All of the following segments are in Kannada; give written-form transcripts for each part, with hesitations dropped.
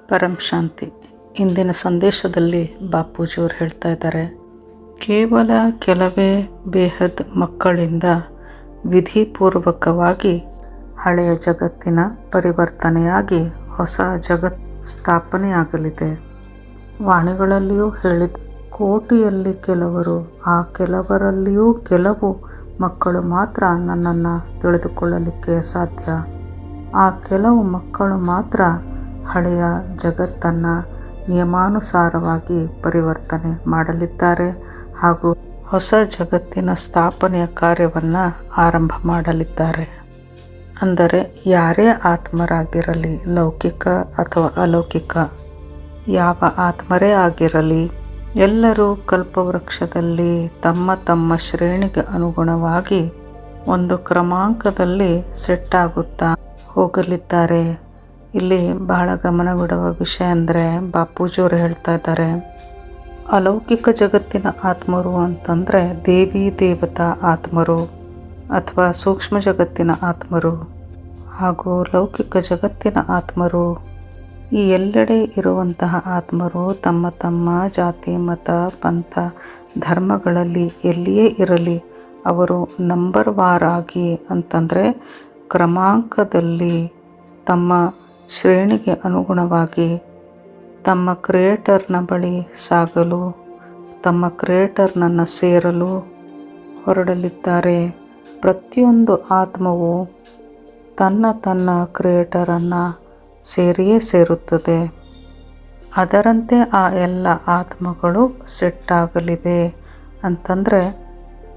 ಪರಂ ಶಾಂತಿ. ಇಂದಿನ ಸಂದೇಶದಲ್ಲಿ ಬಾಪೂಜಿಯವರು ಹೇಳ್ತಾ ಇದ್ದಾರೆ, ಕೇವಲ ಕೆಲವೇ ಬೇಹದ್ ಮಕ್ಕಳಿಂದ ವಿಧಿಪೂರ್ವಕವಾಗಿ ಹಳೆಯ ಜಗತ್ತಿನ ಪರಿವರ್ತನೆಯಾಗಿ ಹೊಸ ಜಗತ್ ಸ್ಥಾಪನೆಯಾಗಲಿದೆ. ವಾಣಿಗಳಲ್ಲಿಯೂ ಹೇಳಿದ, ಕೋಟಿಯಲ್ಲಿ ಕೆಲವರು, ಆ ಕೆಲವರಲ್ಲಿಯೂ ಕೆಲವು ಮಕ್ಕಳು ಮಾತ್ರ ನನ್ನನ್ನು ತಿಳಿದುಕೊಳ್ಳಲಿಕ್ಕೆ ಸಾಧ್ಯ. ಆ ಕೆಲವು ಮಕ್ಕಳು ಮಾತ್ರ ಹಳೆಯ ಜಗತ್ತನ್ನು ನಿಯಮಾನುಸಾರವಾಗಿ ಪರಿವರ್ತನೆ ಮಾಡಲಿದ್ದಾರೆ ಹಾಗೂ ಹೊಸ ಜಗತ್ತಿನ ಸ್ಥಾಪನೆಯ ಕಾರ್ಯವನ್ನು ಆರಂಭ ಮಾಡಲಿದ್ದಾರೆ. ಅಂದರೆ ಯಾರೇ ಆತ್ಮರಾಗಿರಲಿ, ಲೌಕಿಕ ಅಥವಾ ಅಲೌಕಿಕ, ಯಾವ ಆತ್ಮರೇ ಆಗಿರಲಿ, ಎಲ್ಲರೂ ಕಲ್ಪವೃಕ್ಷದಲ್ಲಿ ತಮ್ಮ ತಮ್ಮ ಶ್ರೇಣಿಗೆ ಅನುಗುಣವಾಗಿ ಒಂದು ಕ್ರಮಾಂಕದಲ್ಲಿ ಸೆಟ್ ಆಗುತ್ತಾ ಹೋಗಲಿದ್ದಾರೆ. ಇಲ್ಲಿ ಬಹಳ ಗಮನವಿಡುವ ವಿಷಯ ಅಂದರೆ, ಬಾಪೂಜಿಯವರು ಹೇಳ್ತಾ ಇದ್ದಾರೆ, ಅಲೌಕಿಕ ಜಗತ್ತಿನ ಆತ್ಮರು ಅಂತಂದರೆ ದೇವಿ ದೇವತಾ ಆತ್ಮರು ಅಥವಾ ಸೂಕ್ಷ್ಮ ಜಗತ್ತಿನ ಆತ್ಮರು ಹಾಗೂ ಲೌಕಿಕ ಜಗತ್ತಿನ ಆತ್ಮರು. ಈ ಎಲ್ಲೆಡೆ ಇರುವಂತಹ ಆತ್ಮರು ತಮ್ಮ ತಮ್ಮ ಜಾತಿ, ಮತ, ಪಂಥ, ಧರ್ಮಗಳಲ್ಲಿ ಎಲ್ಲಿಯೇ ಇರಲಿ, ಅವರು ನಂಬರ್ ವಾರಾಗಿ ಅಂತಂದರೆ ಕ್ರಮಾಂಕದಲ್ಲಿ ತಮ್ಮ ಶ್ರೇಣಿಗೆ ಅನುಗುಣವಾಗಿ ತಮ್ಮ ಕ್ರಿಯೇಟರ್ನ ಬಳಿ ಸಾಗಲು, ತಮ್ಮ ಕ್ರಿಯೇಟರ್ನನ್ನು ಸೇರಲು ಹೊರಡಲಿದ್ದಾರೆ. ಪ್ರತಿಯೊಂದು ಆತ್ಮವು ತನ್ನ ತನ್ನ ಕ್ರಿಯೇಟರನ್ನು ಸೇರಿಯೇ ಸೇರುತ್ತದೆ. ಅದರಂತೆ ಆ ಎಲ್ಲ ಆತ್ಮಗಳು ಸೆಟ್ ಆಗಲಿವೆ ಅಂತಂದರೆ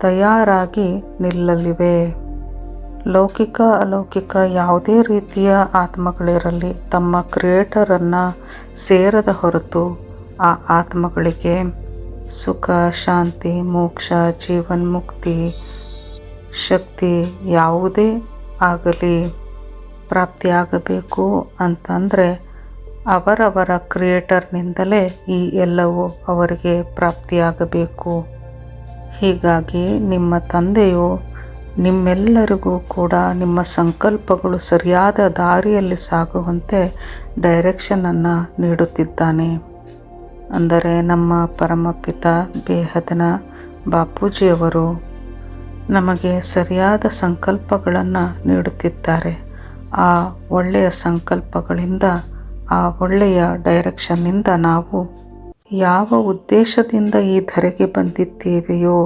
ತಯಾರಾಗಿ ನಿಲ್ಲಲಿವೆ. ಲೌಕಿಕ ಅಲೌಕಿಕ ಯಾವುದೇ ರೀತಿಯ ಆತ್ಮಗಳಿರಲಿ, ತಮ್ಮ ಕ್ರಿಯೇಟರನ್ನು ಸೇರದ ಹೊರತು ಆ ಆತ್ಮಗಳಿಗೆ ಸುಖ, ಶಾಂತಿ, ಮೋಕ್ಷ, ಜೀವನ್ಮುಕ್ತಿ, ಶಕ್ತಿ ಯಾವುದೇ ಆಗಲಿ ಪ್ರಾಪ್ತಿಯಾಗಬೇಕು ಅಂತಂದರೆ ಅವರವರ ಕ್ರಿಯೇಟರ್ನಿಂದಲೇ ಈ ಎಲ್ಲವೂ ಅವರಿಗೆ ಪ್ರಾಪ್ತಿಯಾಗಬೇಕು. ಹೀಗಾಗಿ ನಿಮ್ಮ ತಂದೆಯು ನಿಮ್ಮೆಲ್ಲರಿಗೂ ಕೂಡ ನಿಮ್ಮ ಸಂಕಲ್ಪಗಳು ಸರಿಯಾದ ದಾರಿಯಲ್ಲಿ ಸಾಗುವಂತೆ ಡೈರೆಕ್ಷನನ್ನು ನೀಡುತ್ತಿದ್ದಾನೆ. ಅಂದರೆ ನಮ್ಮ ಪರಮಪಿತ ಬೇಹದ್ನ ಬಾಪೂಜಿಯವರು ನಮಗೆ ಸರಿಯಾದ ಸಂಕಲ್ಪಗಳನ್ನು ನೀಡುತ್ತಿದ್ದಾರೆ. ಆ ಒಳ್ಳೆಯ ಸಂಕಲ್ಪಗಳಿಂದ, ಆ ಒಳ್ಳೆಯ ಡೈರೆಕ್ಷನ್ನಿಂದ ನಾವು ಯಾವ ಉದ್ದೇಶದಿಂದ ಈ ಧರೆಗೆ ಬಂದಿದ್ದೇವೆಯೋ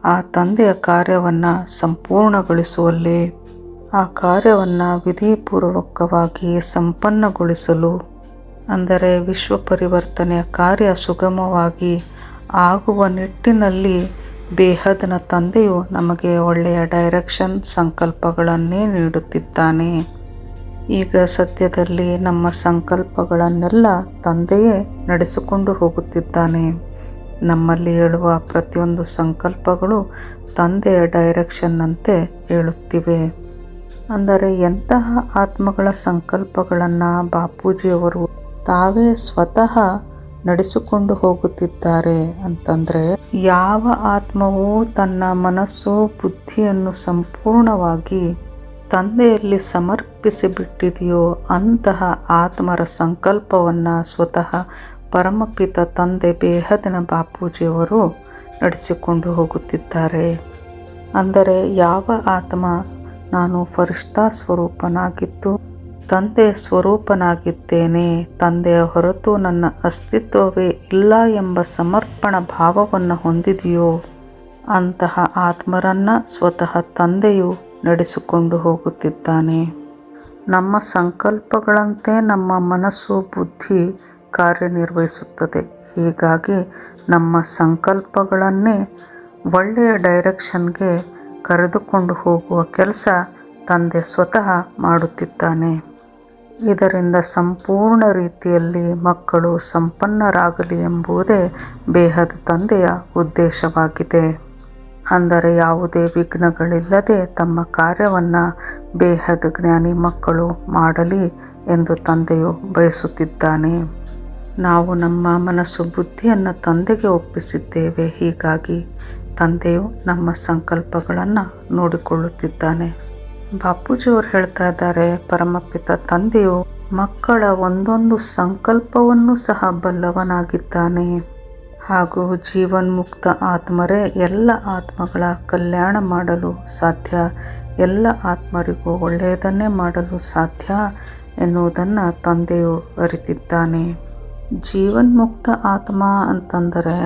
ಆ ತಂದೆಯ ಕಾರ್ಯವನ್ನು ಸಂಪೂರ್ಣಗೊಳಿಸುವಲ್ಲಿ, ಆ ಕಾರ್ಯವನ್ನು ವಿಧಿಪೂರ್ವಕವಾಗಿ ಸಂಪನ್ನಗೊಳಿಸಲು, ಅಂದರೆ ವಿಶ್ವ ಪರಿವರ್ತನೆಯ ಕಾರ್ಯ ಸುಗಮವಾಗಿ ಆಗುವ ನಿಟ್ಟಿನಲ್ಲಿ ಬೇಹದ್ನ ತಂದೆಯು ನಮಗೆ ಒಳ್ಳೆಯ ಡೈರೆಕ್ಷನ್ ಸಂಕಲ್ಪಗಳನ್ನೇ ನೀಡುತ್ತಿದ್ದಾನೆ. ಈಗ ಸದ್ಯದಲ್ಲಿ ನಮ್ಮ ಸಂಕಲ್ಪಗಳನ್ನೆಲ್ಲ ತಂದೆಯೇ ನಡೆಸಿಕೊಂಡು ಹೋಗುತ್ತಿದ್ದಾನೆ. ನಮ್ಮಲ್ಲಿ ಹೇಳುವ ಪ್ರತಿಯೊಂದು ಸಂಕಲ್ಪಗಳು ತಂದೆಯ ಡೈರೆಕ್ಷನ್ನಂತೆ ಹೇಳುತ್ತಿವೆ. ಅಂದರೆ ಎಂತಹ ಆತ್ಮಗಳ ಸಂಕಲ್ಪಗಳನ್ನು ಬಾಪೂಜಿಯವರು ತಾವೇ ಸ್ವತಃ ನಡೆಸಿಕೊಂಡು ಹೋಗುತ್ತಿದ್ದಾರೆ ಅಂತಂದರೆ, ಯಾವ ಆತ್ಮವು ತನ್ನ ಮನಸ್ಸು ಬುದ್ಧಿಯನ್ನು ಸಂಪೂರ್ಣವಾಗಿ ತಂದೆಯಲ್ಲಿ ಸಮರ್ಪಿಸಿಬಿಟ್ಟಿದೆಯೋ ಅಂತಹ ಆತ್ಮರ ಸಂಕಲ್ಪವನ್ನು ಸ್ವತಃ ಪರಮಪಿತ ತಂದೆ ಬೇಹದ್ನ ಬಾಪೂಜಿಯವರು ನಡೆಸಿಕೊಂಡು ಹೋಗುತ್ತಿದ್ದಾರೆ. ಅಂದರೆ ಯಾವ ಆತ್ಮ ನಾನು ಫರಿಷ್ಠಾ ಸ್ವರೂಪನಾಗಿದ್ದು ತಂದೆಯ ಸ್ವರೂಪನಾಗಿದ್ದೇನೆ, ತಂದೆಯ ಹೊರತು ನನ್ನ ಅಸ್ತಿತ್ವವೇ ಇಲ್ಲ ಎಂಬ ಸಮರ್ಪಣ ಭಾವವನ್ನು ಹೊಂದಿದೆಯೋ ಅಂತಹ ಆತ್ಮರನ್ನು ಸ್ವತಃ ತಂದೆಯು ನಡೆಸಿಕೊಂಡು ಹೋಗುತ್ತಿದ್ದಾನೆ. ನಮ್ಮ ಸಂಕಲ್ಪಗಳಂತೆ ನಮ್ಮ ಮನಸ್ಸು ಬುದ್ಧಿ ಕಾರ್ಯನಿರ್ವಹಿಸುತ್ತದೆ. ಹೀಗಾಗಿ ನಮ್ಮ ಸಂಕಲ್ಪಗಳನ್ನೇ ಒಳ್ಳೆಯ ಡೈರೆಕ್ಷನ್ಗೆ ಕರೆದುಕೊಂಡು ಹೋಗುವ ಕೆಲಸ ತಂದೆ ಸ್ವತಃ ಮಾಡುತ್ತಿದ್ದಾನೆ. ಇದರಿಂದ ಸಂಪೂರ್ಣ ರೀತಿಯಲ್ಲಿ ಮಕ್ಕಳು ಸಂಪನ್ನರಾಗಲಿ ಎಂಬುದೇ ಬೇಹದ್ ತಂದೆಯ ಉದ್ದೇಶವಾಗಿದೆ. ಅಂದರೆ ಯಾವುದೇ ವಿಘ್ನಗಳಿಲ್ಲದೆ ತಮ್ಮ ಕಾರ್ಯವನ್ನು ಬೇಹದ್ ಜ್ಞಾನಿ ಮಕ್ಕಳು ಮಾಡಲಿ ಎಂದು ತಂದೆಯು ಬಯಸುತ್ತಿದ್ದಾನೆ. ನಾವು ನಮ್ಮ ಮನಸ್ಸು ಬುದ್ಧಿಯನ್ನು ತಂದೆಗೆ ಒಪ್ಪಿಸಿದ್ದೇವೆ. ಹೀಗಾಗಿ ತಂದೆಯು ನಮ್ಮ ಸಂಕಲ್ಪಗಳನ್ನು ನೋಡಿಕೊಳ್ಳುತ್ತಿದ್ದಾನೆ. ಬಾಪೂಜಿಯವರು ಹೇಳ್ತಾ ಇದ್ದಾರೆ, ಪರಮಪಿತ ತಂದೆಯು ಮಕ್ಕಳ ಒಂದೊಂದು ಸಂಕಲ್ಪವನ್ನು ಸಹ ಬಲ್ಲವನಾಗಿದ್ದಾನೆ. ಹಾಗೂ ಜೀವನ್ಮುಕ್ತ ಆತ್ಮರೇ ಎಲ್ಲ ಆತ್ಮಗಳ ಕಲ್ಯಾಣ ಮಾಡಲು ಸಾಧ್ಯ, ಎಲ್ಲ ಆತ್ಮರಿಗೂ ಒಳ್ಳೆಯದನ್ನೇ ಮಾಡಲು ಸಾಧ್ಯ ಎನ್ನುವುದನ್ನು ತಂದೆಯು ಅರಿತಿದ್ದಾನೆ. ಜೀವನ್ಮುಕ್ತ ಆತ್ಮ ಅಂತಂದರೆ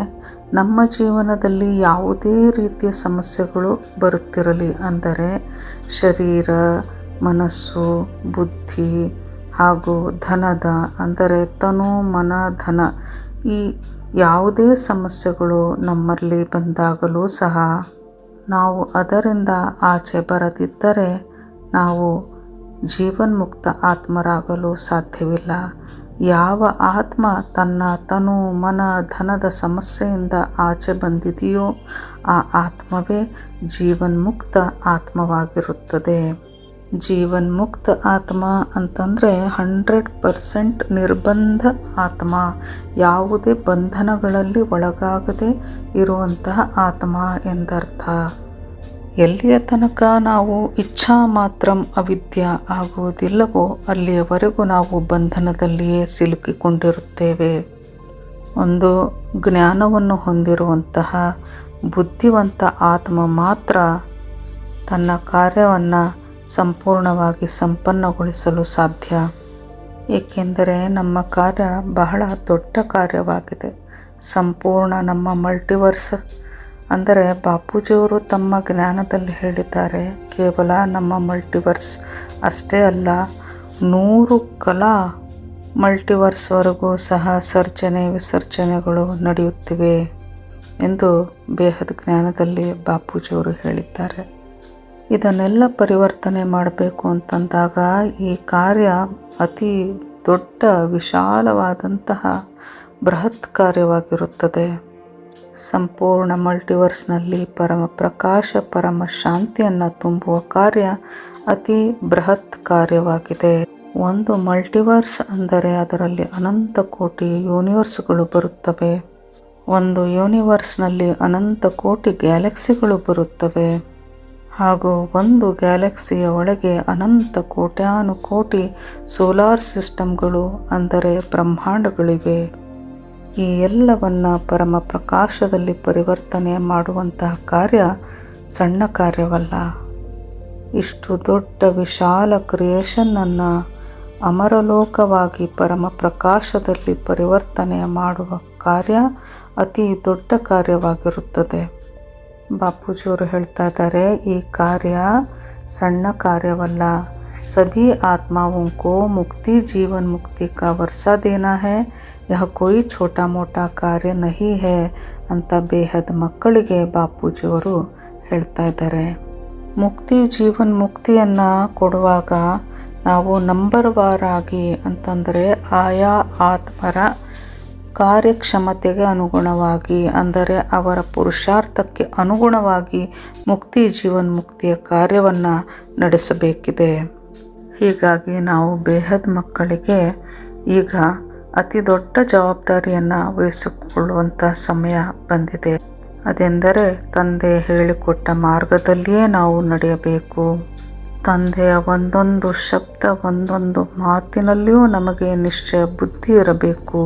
ನಮ್ಮ ಜೀವನದಲ್ಲಿ ಯಾವುದೇ ರೀತಿಯ ಸಮಸ್ಯೆಗಳು ಬರುತ್ತಿರಲಿ, ಅಂದರೆ ಶರೀರ, ಮನಸ್ಸು, ಬುದ್ಧಿ ಹಾಗೂ ಧನದ ಅಂದರೆ ತನು, ಮನ, ಧನ, ಈ ಯಾವುದೇ ಸಮಸ್ಯೆಗಳು ನಮ್ಮಲ್ಲಿ ಬಂದಾಗಲೂ ಸಹ ನಾವು ಅದರಿಂದ ಆಚೆ ಬರದಿದ್ದರೆ ನಾವು ಜೀವನ್ಮುಕ್ತ ಆತ್ಮರಾಗಲು ಸಾಧ್ಯವಿಲ್ಲ. ಯಾವ ಆತ್ಮ ತನ್ನ ತನು, ಮನ, ಧನದ ಸಮಸ್ಯೆಯಿಂದ ಆಚೆ ಬಂದಿದೆಯೋ ಆ ಆತ್ಮವೇ ಜೀವನ್ಮುಕ್ತ ಆತ್ಮವಾಗಿರುತ್ತದೆ. ಜೀವನ್ಮುಕ್ತ ಆತ್ಮ ಅಂತಂದರೆ 100% ನಿರ್ಬಂಧ ಆತ್ಮ, ಯಾವುದೇ ಬಂಧನಗಳಲ್ಲಿ ಒಳಗಾಗದೆ ಇರುವಂತಹ ಆತ್ಮ ಎಂದರ್ಥ. ಎಲ್ಲಿಯ ತನಕ ನಾವು ಇಚ್ಛಾ ಮಾತ್ರಂ ಅವಿದ್ಯ ಆಗುವುದಿಲ್ಲವೋ ಅಲ್ಲಿಯವರೆಗೂ ನಾವು ಬಂಧನದಲ್ಲಿಯೇ ಸಿಲುಕಿಕೊಂಡಿರುತ್ತೇವೆ. ಒಂದು ಜ್ಞಾನವನ್ನು ಹೊಂದಿರುವಂತಹ ಬುದ್ಧಿವಂತ ಆತ್ಮ ಮಾತ್ರ ತನ್ನ ಕಾರ್ಯವನ್ನು ಸಂಪೂರ್ಣವಾಗಿ ಸಂಪನ್ನಗೊಳಿಸಲು ಸಾಧ್ಯ. ಏಕೆಂದರೆ ನಮ್ಮ ಕಾರ್ಯ ಬಹಳ ದೊಡ್ಡ ಕಾರ್ಯವಾಗಿದೆ. ಸಂಪೂರ್ಣ ನಮ್ಮ ಮಲ್ಟಿವರ್ಸ್ ಅಂದರೆ ಬಾಪೂಜಿಯವರು ತಮ್ಮ ಜ್ಞಾನದಲ್ಲಿ ಹೇಳಿದ್ದಾರೆ, ಕೇವಲ ನಮ್ಮ ಮಲ್ಟಿವರ್ಸ್ ಅಷ್ಟೇ ಅಲ್ಲ, 100 ಕಲಾ ಮಲ್ಟಿವರ್ಸ್ವರೆಗೂ ಸಹ ಸರ್ಜನೆ ವಿಸರ್ಜನೆಗಳು ನಡೆಯುತ್ತಿವೆ ಎಂದು ಬೇಹದ್ ಜ್ಞಾನದಲ್ಲಿ ಬಾಪೂಜಿಯವರು ಹೇಳಿದ್ದಾರೆ. ಇದನ್ನೆಲ್ಲ ಪರಿವರ್ತನೆ ಮಾಡಬೇಕು ಅಂತಂದಾಗ ಈ ಕಾರ್ಯ ಅತಿ ದೊಡ್ಡ ವಿಶಾಲವಾದಂತಹ ಬೃಹತ್ ಕಾರ್ಯವಾಗಿರುತ್ತದೆ. ಸಂಪೂರ್ಣ ಮಲ್ಟಿವರ್ಸ್ನಲ್ಲಿ ಪರಮ ಪ್ರಕಾಶ, ಪರಮ ಶಾಂತಿಯನ್ನು ತುಂಬುವ ಕಾರ್ಯ ಅತಿ ಬೃಹತ್ ಕಾರ್ಯವಾಗಿದೆ. ಒಂದು ಮಲ್ಟಿವರ್ಸ್ ಅಂದರೆ ಅದರಲ್ಲಿ ಅನಂತ ಕೋಟಿ ಯೂನಿವರ್ಸ್ಗಳು ಬರುತ್ತವೆ. ಒಂದು ಯೂನಿವರ್ಸ್ನಲ್ಲಿ ಅನಂತ ಕೋಟಿ ಗ್ಯಾಲಕ್ಸಿಗಳು ಬರುತ್ತವೆ. ಹಾಗೂ ಒಂದು ಗ್ಯಾಲಕ್ಸಿಯ ಒಳಗೆ ಅನಂತ ಕೋಟ್ಯಾನುಕೋಟಿ ಸೋಲಾರ್ ಸಿಸ್ಟಮ್ಗಳು ಅಂದರೆ ಬ್ರಹ್ಮಾಂಡಗಳಿವೆ. ಈ ಎಲ್ಲವನ್ನು ಪರಮ ಪ್ರಕಾಶದಲ್ಲಿ ಪರಿವರ್ತನೆ ಮಾಡುವಂತಹ ಕಾರ್ಯ ಸಣ್ಣ ಕಾರ್ಯವಲ್ಲ. ಇಷ್ಟು ದೊಡ್ಡ ವಿಶಾಲ ಕ್ರಿಯೇಷನ್ನನ್ನು ಅಮರಲೋಕವಾಗಿ ಪರಮ ಪ್ರಕಾಶದಲ್ಲಿ ಪರಿವರ್ತನೆ ಮಾಡುವ ಕಾರ್ಯ ಅತಿ ದೊಡ್ಡ ಕಾರ್ಯವಾಗಿರುತ್ತದೆ. ಬಾಪೂಜಿಯವರು ಹೇಳ್ತಾ ಇದ್ದಾರೆ, ಈ ಕಾರ್ಯ ಸಣ್ಣ ಕಾರ್ಯವಲ್ಲ. सभी आत्माओं को मुक्ति जीवन मुक्ति का वर्षा देना है, यह कोई छोटा मोटा कार्य नहीं है ಅಂತ ಬೇಹದ್ ಮಕ್ಕಳಿಗೆ ಬಾಪೂಜಿಯವರು ಹೇಳ್ತಾ ಇದ್ದಾರೆ. ಮುಕ್ತಿ ಜೀವನ್ ಮುಕ್ತಿಯನ್ನು ಕೊಡುವಾಗ ನಾವು ನಂಬರ್ ವಾರ್ ಆಗಿ ಅಂತಂದರೆ ಆಯಾ ಆತ್ಮರ ಕಾರ್ಯಕ್ಷಮತೆಗೆ ಅನುಗುಣವಾಗಿ ಅಂದರೆ ಅವರ ಪುರುಷಾರ್ಥಕ್ಕೆ ಅನುಗುಣವಾಗಿ ಮುಕ್ತಿ ಜೀವನ್ ಮುಕ್ತಿಯ ಕಾರ್ಯವನ್ನು ನಡೆಸಬೇಕಿದೆ. ಹೀಗಾಗಿ ನಾವು ಬೇಹದ್ ಮಕ್ಕಳಿಗೆ ಈಗ ಅತಿ ದೊಡ್ಡ ಜವಾಬ್ದಾರಿಯನ್ನು ವಹಿಸಿಕೊಳ್ಳುವಂಥ ಸಮಯ ಬಂದಿದೆ. ಅದೆಂದರೆ ತಂದೆ ಹೇಳಿಕೊಟ್ಟ ಮಾರ್ಗದಲ್ಲಿಯೇ ನಾವು ನಡೆಯಬೇಕು. ತಂದೆಯ ಒಂದೊಂದು ಶಬ್ದ, ಒಂದೊಂದು ಮಾತಿನಲ್ಲಿಯೂ ನಮಗೆ ನಿಶ್ಚಯ ಬುದ್ಧಿ ಇರಬೇಕು.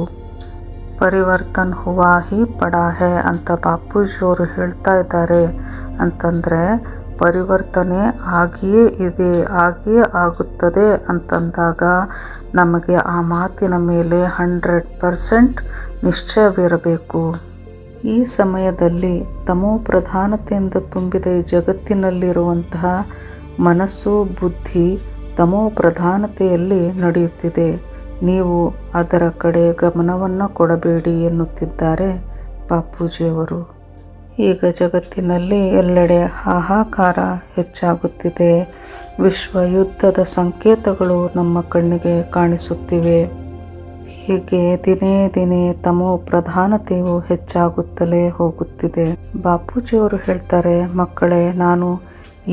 ಪರಿವರ್ತನ್ ಹುವಾ ಹಿ ಪಡಾ ಹೇ ಅಂತ ಬಾಪೂಜಿಯವರು ಹೇಳ್ತಾ ಇದ್ದಾರೆ. ಅಂತಂದರೆ ಪರಿವರ್ತನೆ ಆಗಿಯೇ ಇದೆ, ಆಗಿಯೇ ಆಗುತ್ತದೆ ಅಂತಂದಾಗ ನಮಗೆ ಆ ಮಾತಿನ ಮೇಲೆ 100% ನಿಶ್ಚಯವಿರಬೇಕು. ಈ ಸಮಯದಲ್ಲಿ ತಮೋ ಪ್ರಧಾನತೆಯಿಂದ ತುಂಬಿದ ಈ ಜಗತ್ತಿನಲ್ಲಿರುವಂತಹ ಮನಸ್ಸು, ಬುದ್ಧಿ ತಮೋ ಪ್ರಧಾನತೆಯಲ್ಲಿ ನಡೆಯುತ್ತಿದೆ. ನೀವು ಅದರ ಕಡೆ ಗಮನವನ್ನು ಕೊಡಬೇಡಿ ಎನ್ನುತ್ತಿದ್ದಾರೆ ಬಾಪೂಜಿಯವರು. ಈಗ ಜಗತ್ತಿನಲ್ಲಿ ಎಲ್ಲೆಡೆ ಹಾಹಾಕಾರ ಹೆಚ್ಚಾಗುತ್ತಿದೆ. ವಿಶ್ವ ಯುದ್ಧದ ಸಂಕೇತಗಳು ನಮ್ಮ ಕಣ್ಣಿಗೆ ಕಾಣಿಸುತ್ತಿವೆ. ಹೀಗೆ ದಿನೇ ದಿನೇ ತಮೋ ಪ್ರಧಾನತೆಯು ಹೆಚ್ಚಾಗುತ್ತಲೇ ಹೋಗುತ್ತಿದೆ. ಬಾಪೂಜಿಯವರು ಹೇಳ್ತಾರೆ, ಮಕ್ಕಳೇ, ನಾನು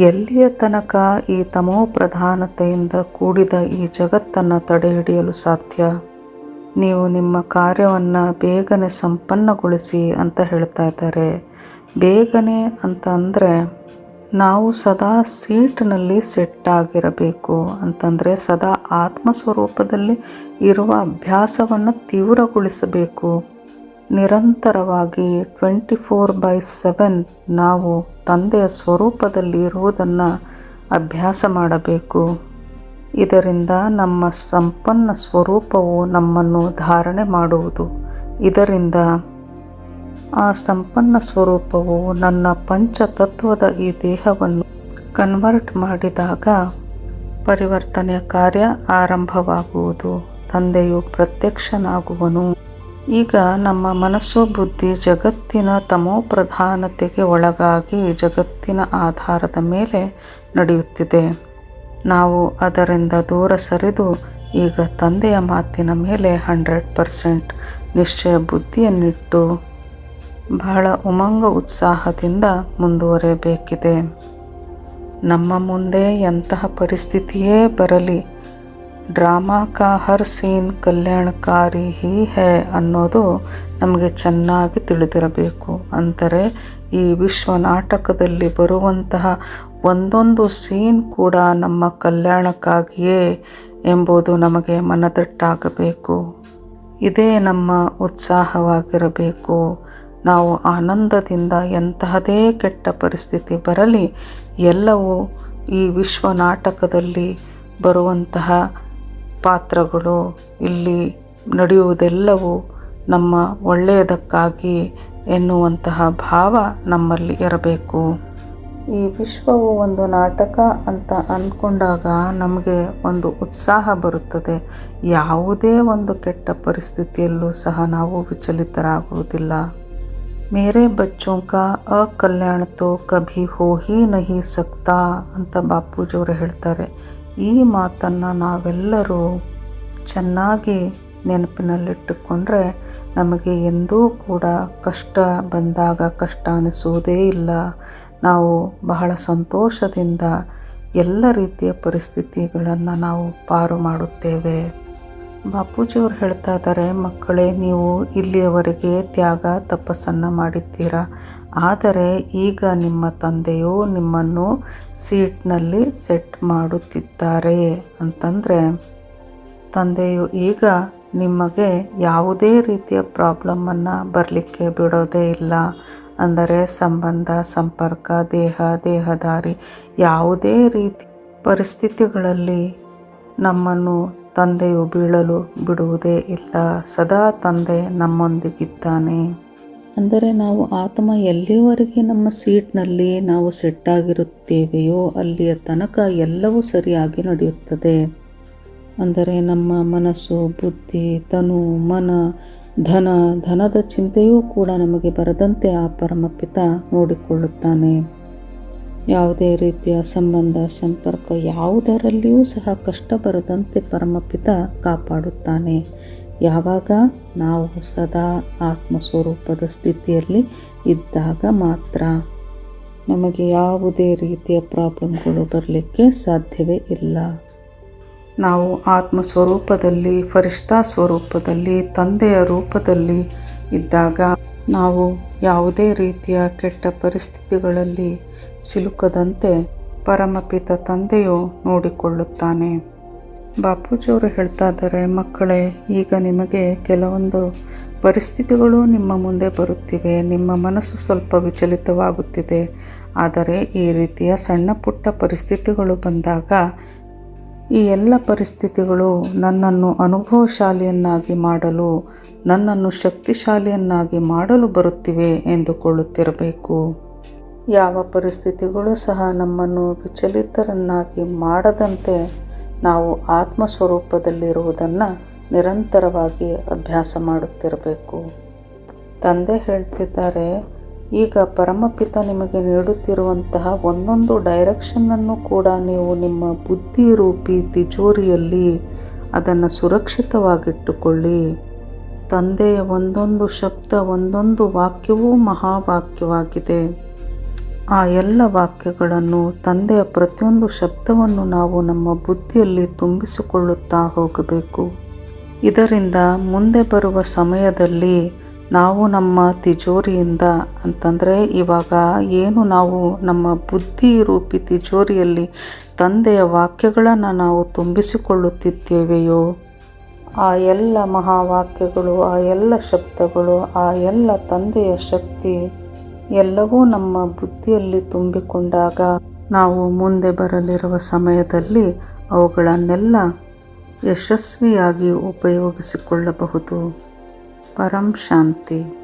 ಎಲ್ಲಿಯ ತನಕ ಈ ತಮೋ ಪ್ರಧಾನತೆಯಿಂದ ಕೂಡಿದ ಈ ಜಗತ್ತನ್ನು ತಡೆ ಹಿಡಿಯಲು ಸಾಧ್ಯ? ನೀವು ನಿಮ್ಮ ಕಾರ್ಯವನ್ನು ಬೇಗನೆ ಸಂಪನ್ನಗೊಳಿಸಿ ಅಂತ ಹೇಳ್ತಾ ಇದ್ದಾರೆ. ಬೇಗನೆ ಅಂತ ಅಂದರೆ ನಾವು ಸದಾ ಸೀಟ್ನಲ್ಲಿ ಸೆಟ್ ಆಗಿರಬೇಕು ಅಂತಂದರೆ ಸದಾ ಆತ್ಮಸ್ವರೂಪದಲ್ಲಿ ಇರುವ ಅಭ್ಯಾಸವನ್ನು ತೀವ್ರಗೊಳಿಸಬೇಕು. ನಿರಂತರವಾಗಿ 24/7 ನಾವು ತಂದೆಯ ಸ್ವರೂಪದಲ್ಲಿ ಇರುವುದನ್ನು ಅಭ್ಯಾಸ ಮಾಡಬೇಕು. ಇದರಿಂದ ನಮ್ಮ ಸಂಪನ್ನ ಸ್ವರೂಪವು ನಮ್ಮನ್ನು ಧಾರಣೆ ಮಾಡುವುದು. ಇದರಿಂದ ಆ ಸಂಪನ್ನ ಸ್ವರೂಪವು ನನ್ನ ಪಂಚತತ್ವದ ಈ ದೇಹವನ್ನು ಕನ್ವರ್ಟ್ ಮಾಡಿದಾಗ ಪರಿವರ್ತನೆಯ ಕಾರ್ಯ ಆರಂಭವಾಗುವುದು. ತಂದೆಯು ಪ್ರತ್ಯಕ್ಷನಾಗುವನು. ಈಗ ನಮ್ಮ ಮನಸ್ಸು ಬುದ್ಧಿ ಜಗತ್ತಿನ ತಮೋಪ್ರಧಾನತೆಗೆ ಒಳಗಾಗಿ ಜಗತ್ತಿನ ಆಧಾರದ ಮೇಲೆ ನಡೆಯುತ್ತಿದೆ. ನಾವು ಅದರಿಂದ ದೂರ ಸರಿದು ಈಗ ತಂದೆಯ ಮಾತಿನ ಮೇಲೆ 100% ನಿಶ್ಚಯ ಬುದ್ಧಿಯನ್ನಿಟ್ಟು ಬಹಳ ಉಮಂಗ ಉತ್ಸಾಹದಿಂದ ಮುಂದುವರೆಯಬೇಕಿದೆ. ನಮ್ಮ ಮುಂದೆ ಎಂತಹ ಪರಿಸ್ಥಿತಿಯೇ ಬರಲಿ, ಡ್ರಾಮಾ ಕಾ ಹರ್ ಸೀನ್ ಕಲ್ಯಾಣಕಾರಿ ಹೀ ಹೈ ಅನ್ನೋದು ನಮಗೆ ಚೆನ್ನಾಗಿ ತಿಳಿದಿರಬೇಕು. ಅಂದರೆ ಈ ವಿಶ್ವ ನಾಟಕದಲ್ಲಿ ಬರುವಂತಹ ಒಂದೊಂದು ಸೀನ್ ಕೂಡ ನಮ್ಮ ಕಲ್ಯಾಣಕ್ಕಾಗಿಯೇ ಎಂಬುದು ನಮಗೆ ಮನದಟ್ಟಾಗಬೇಕು. ಇದೇ ನಮ್ಮ ಉತ್ಸಾಹವಾಗಿರಬೇಕು. ನಾವು ಆನಂದದಿಂದ ಎಂತಹದೇ ಕೆಟ್ಟ ಪರಿಸ್ಥಿತಿ ಬರಲಿ, ಎಲ್ಲವೂ ಈ ವಿಶ್ವ ನಾಟಕದಲ್ಲಿ ಬರುವಂತಹ ಪಾತ್ರಗಳು, ಇಲ್ಲಿ ನಡೆಯುವುದೆಲ್ಲವೂ ನಮ್ಮ ಒಳ್ಳೆಯದಕ್ಕಾಗಿ ಎನ್ನುವಂತಹ ಭಾವ ನಮ್ಮಲ್ಲಿ ಇರಬೇಕು. ಈ ವಿಶ್ವವು ಒಂದು ನಾಟಕ ಅಂತ ಅಂದ್ಕೊಂಡಾಗ ನಮಗೆ ಒಂದು ಉತ್ಸಾಹ ಬರುತ್ತದೆ. ಯಾವುದೇ ಒಂದು ಕೆಟ್ಟ ಪರಿಸ್ಥಿತಿಯಲ್ಲೂ ಸಹ ನಾವು ವಿಚಲಿತರಾಗುವುದಿಲ್ಲ. ಮೇರೆ ಬಚ್ಚೋಂ ಕಾ ಅಕಲ್ಯಾಣ ತೋ ಕಭಿ ಹೋ ಹಿ ನಹಿ ಸಕ್ತಾ ಅಂತ ಬಾಪೂಜಿಯವರು ಹೇಳ್ತಾರೆ. ಈ ಮಾತನ್ನು ನಾವೆಲ್ಲರೂ ಚೆನ್ನಾಗಿ ನೆನಪಿನಲ್ಲಿಟ್ಟುಕೊಂಡ್ರೆ ನಮಗೆ ಎಂದೂ ಕೂಡ ಕಷ್ಟ ಬಂದಾಗ ಕಷ್ಟ ಅನಿಸುವುದೇ ಇಲ್ಲ. ನಾವು ಬಹಳ ಸಂತೋಷದಿಂದ ಎಲ್ಲ ರೀತಿಯ ಪರಿಸ್ಥಿತಿಗಳನ್ನು ನಾವು ಪಾರು ಮಾಡುತ್ತೇವೆ. ಬಾಪೂಜಿಯವರು ಹೇಳ್ತಾ ಇದ್ದಾರೆ, ಮಕ್ಕಳೇ, ನೀವು ಇಲ್ಲಿಯವರೆಗೆ ತ್ಯಾಗ ತಪಸ್ಸನ್ನು ಮಾಡಿದ್ದೀರಾ. ಆದರೆ ಈಗ ನಿಮ್ಮ ತಂದೆಯು ನಿಮ್ಮನ್ನು ಸೀಟ್ನಲ್ಲಿ ಸೆಟ್ ಮಾಡುತ್ತಿದ್ದಾರೆ ಅಂತಂದರೆ ತಂದೆಯು ಈಗ ನಿಮಗೆ ಯಾವುದೇ ರೀತಿಯ ಪ್ರಾಬ್ಲಮ್ಮನ್ನು ಬರಲಿಕ್ಕೆ ಬಿಡೋದೇ ಇಲ್ಲ. ಅಂದರೆ ಸಂಬಂಧ, ಸಂಪರ್ಕ, ದೇಹದಾರಿ ಯಾವುದೇ ರೀತಿ ಪರಿಸ್ಥಿತಿಗಳಲ್ಲಿ ನಮ್ಮನ್ನು ತಂದೆಯು ಬೀಳಲು ಬಿಡುವುದೇ ಇಲ್ಲ. ಸದಾ ತಂದೆ ನಮ್ಮೊಂದಿಗಿದ್ದಾನೆ. ಅಂದರೆ ನಾವು ಆತ್ಮ ಎಲ್ಲಿಯವರೆಗೆ ನಮ್ಮ ಸೀಟ್ನಲ್ಲಿ ನಾವು ಸೆಟ್ಟಾಗಿರುತ್ತೇವೆಯೋ ಅಲ್ಲಿಯ ತನಕ ಎಲ್ಲವೂ ಸರಿಯಾಗಿ ನಡೆಯುತ್ತದೆ. ಅಂದರೆ ನಮ್ಮ ಮನಸ್ಸು, ಬುದ್ಧಿ, ತನು, ಮನ, ಧನದ ಚಿಂತೆಯೂ ಕೂಡ ನಮಗೆ ಬರದಂತೆ ಆ ಪರಮಪಿತ ನೋಡಿಕೊಳ್ಳುತ್ತಾನೆ. ಯಾವುದೇ ರೀತಿಯ ಸಂಬಂಧ, ಸಂಪರ್ಕ ಯಾವುದರಲ್ಲಿಯೂ ಸಹ ಕಷ್ಟ ಬರದಂತೆ ಪರಮಪಿತ ಕಾಪಾಡುತ್ತಾನೆ. ಯಾವಾಗ ನಾವು ಸದಾ ಆತ್ಮಸ್ವರೂಪದ ಸ್ಥಿತಿಯಲ್ಲಿ ಇದ್ದಾಗ ಮಾತ್ರ ನಮಗೆ ಯಾವುದೇ ರೀತಿಯ ಪ್ರಾಬ್ಲಮ್ಗಳು ಬರಲಿಕ್ಕೆ ಸಾಧ್ಯವೇ ಇಲ್ಲ. ನಾವು ಆತ್ಮಸ್ವರೂಪದಲ್ಲಿ, ಫರಿಷ್ಠಾ ಸ್ವರೂಪದಲ್ಲಿ, ತಂದೆಯ ರೂಪದಲ್ಲಿ ಇದ್ದಾಗ ನಾವು ಯಾವುದೇ ರೀತಿಯ ಕೆಟ್ಟ ಪರಿಸ್ಥಿತಿಗಳಲ್ಲಿ ಸಿಲುಕದಂತೆ ಪರಮಪಿತ ತಂದೆಯು ನೋಡಿಕೊಳ್ಳುತ್ತಾನೆ. ಬಾಪೂಜಿಯವರು ಹೇಳ್ತಾ ಇದ್ದಾರೆ, ಮಕ್ಕಳೇ, ಈಗ ನಿಮಗೆ ಕೆಲವೊಂದು ಪರಿಸ್ಥಿತಿಗಳು ನಿಮ್ಮ ಮುಂದೆ ಬರುತ್ತಿವೆ. ನಿಮ್ಮ ಮನಸ್ಸು ಸ್ವಲ್ಪ ವಿಚಲಿತವಾಗುತ್ತಿದೆ. ಆದರೆ ಈ ರೀತಿಯ ಸಣ್ಣ ಪುಟ್ಟ ಪರಿಸ್ಥಿತಿಗಳು ಬಂದಾಗ ಈ ಎಲ್ಲ ಪರಿಸ್ಥಿತಿಗಳು ನನ್ನನ್ನು ಅನುಭವಶಾಲಿಯನ್ನಾಗಿ ಮಾಡಲು, ನನ್ನನ್ನು ಶಕ್ತಿಶಾಲಿಯನ್ನಾಗಿ ಮಾಡಲು ಬರುತ್ತಿವೆ ಎಂದುಕೊಳ್ಳುತ್ತಿರಬೇಕು. ಯಾವ ಪರಿಸ್ಥಿತಿಗಳು ಸಹ ನಮ್ಮನ್ನು ವಿಚಲಿತರನ್ನಾಗಿ ಮಾಡದಂತೆ ನಾವು ಆತ್ಮಸ್ವರೂಪದಲ್ಲಿರುವುದನ್ನು ನಿರಂತರವಾಗಿ ಅಭ್ಯಾಸ ಮಾಡುತ್ತಿರಬೇಕು. ತಂದೆ ಹೇಳ್ತಿದ್ದಾರೆ, ಈಗ ಪರಮಪಿತ ನಿಮಗೆ ನೀಡುತ್ತಿರುವಂತಹ ಒಂದೊಂದು ಡೈರೆಕ್ಷನ್ನನ್ನು ಕೂಡ ನೀವು ನಿಮ್ಮ ಬುದ್ಧಿ ರೂಪಿ ತಿಜೋರಿಯಲ್ಲಿ ಅದನ್ನು ಸುರಕ್ಷಿತವಾಗಿಟ್ಟುಕೊಳ್ಳಿ. ತಂದೆಯ ಒಂದೊಂದು ಶಬ್ದ, ಒಂದೊಂದು ವಾಕ್ಯವೂ ಮಹಾವಾಕ್ಯವಾಗಿದೆ. ಆ ಎಲ್ಲ ವಾಕ್ಯಗಳನ್ನು, ತಂದೆಯ ಪ್ರತಿಯೊಂದು ಶಬ್ದವನ್ನು ನಾವು ನಮ್ಮ ಬುದ್ಧಿಯಲ್ಲಿ ತುಂಬಿಸಿಕೊಳ್ಳುತ್ತಾ ಹೋಗಬೇಕು. ಇದರಿಂದ ಮುಂದೆ ಬರುವ ಸಮಯದಲ್ಲಿ ನಾವು ನಮ್ಮ ತಿಜೋರಿಯಿಂದ ಅಂತಂದರೆ ಇವಾಗ ಏನು ನಾವು ನಮ್ಮ ಬುದ್ಧಿ ರೂಪಿ ತಿಜೋರಿಯಲ್ಲಿ ತಂದೆಯ ವಾಕ್ಯಗಳನ್ನು ನಾವು ತುಂಬಿಸಿಕೊಳ್ಳುತ್ತಿದ್ದೇವೆಯೋ, ಆ ಎಲ್ಲ ಮಹಾವಾಕ್ಯಗಳು, ಆ ಎಲ್ಲ ಶಬ್ದಗಳು, ಆ ಎಲ್ಲ ತಂದೆಯ ಶಕ್ತಿ ಎಲ್ಲವೂ ನಮ್ಮ ಬುದ್ಧಿಯಲ್ಲಿ ತುಂಬಿಕೊಂಡಾಗ ನಾವು ಮುಂದೆ ಬರಲಿರುವ ಸಮಯದಲ್ಲಿ ಅವುಗಳನ್ನೆಲ್ಲ ಯಶಸ್ವಿಯಾಗಿ ಉಪಯೋಗಿಸಿಕೊಳ್ಳಬಹುದು. ಪರಂ ಶಾಂತಿ.